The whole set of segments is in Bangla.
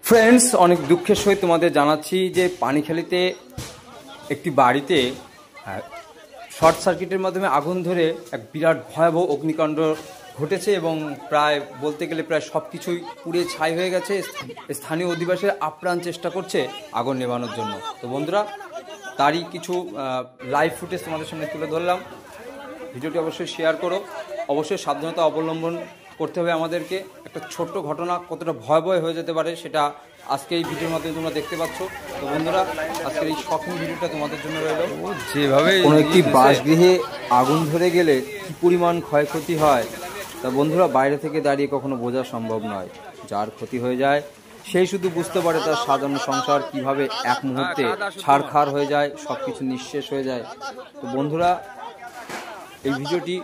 ফ্রেন্ডস, অনেক দুঃখের সহিত তোমাদের জানাচ্ছি যে পানিখালিতে একটি বাড়িতে শর্ট সার্কিটের মাধ্যমে আগুন ধরে এক বিরাট ভয়াবহ অগ্নিকাণ্ড ঘটেছে এবং প্রায় বলতে গেলে প্রায় সব কিছুই পুড়ে ছাই হয়ে গেছে। স্থানীয় অধিবাসীরা আপ্রাণ চেষ্টা করছে আগুন নেভানোর জন্য। তো বন্ধুরা, তারই কিছু লাইভ ফুটেজ তোমাদের সামনে তুলে ধরলাম। ভিডিওটি অবশ্যই শেয়ার করো, অবশ্যই সাবধানতা অবলম্বন করতে হবে আমাদেরকে। একটা ছোট্ট ঘটনা কতটা ভয়াবহ হয়ে যেতে পারে সেটা আজকে এই ভিডিওর মাধ্যমে তোমরা দেখতে পাচ্ছ। তো বন্ধুরা, আজকের এই শকিং ভিডিওটা তোমাদের জন্য রইল। যেভাবে কোনো একটি বাসগৃহে আগুন ধরে গেলে কী পরিমাণ ক্ষয়ক্ষতি হয় তা বন্ধুরা বাইরে থেকে দাঁড়িয়ে কখনো বোঝা সম্ভব নয়। যার ক্ষতি হয়ে যায় সেই শুধু বুঝতে পারে তার সাধারণ সংসার কিভাবে এক মুহূর্তে ছাড়খাড় হয়ে যায়, সব কিছু নিঃশেষ হয়ে যায়। তো বন্ধুরা, এই ভিডিওটি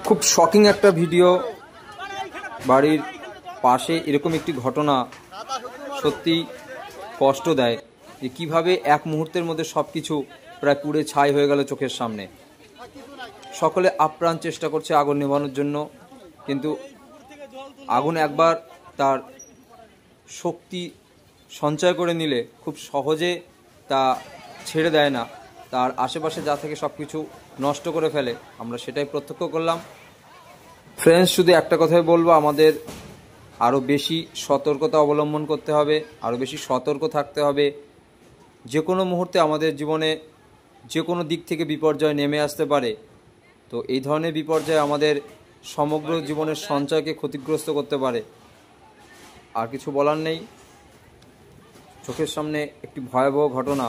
খুব শকিং একটা ভিডিও। বাড়ির পাশে এরকম একটি ঘটনা সত্যি কষ্ট দেয় যে কীভাবে এক মুহূর্তের মধ্যে সব কিছু প্রায় পুড়ে ছাই হয়ে গেল চোখের সামনে। সকলে আপ্রাণ চেষ্টা করছে আগুন নেভানোর জন্য, কিন্তু আগুন একবার তার শক্তি সঞ্চয় করে নিলে খুব সহজে তা ছেড়ে দেয় না, তার আশেপাশে যা থেকে সব কিছু নষ্ট করে ফেলে। আমরা সেটাই প্রত্যক্ষ করলাম। ফ্রেন্ডস, শুধু একটা কথাই বলবো, আমাদের আরও বেশি সতর্কতা অবলম্বন করতে হবে, আরও বেশি সতর্ক থাকতে হবে। যে কোনো মুহূর্তে আমাদের জীবনে যে কোনো দিক থেকে বিপর্যয় নেমে আসতে পারে। তো এই ধরনের বিপর্যয় আমাদের সমগ্র জীবনের সঞ্চয়কে ক্ষতিগ্রস্ত করতে পারে। আর কিছু বলার নেই। চোখের সামনে একটি ভয়াবহ ঘটনা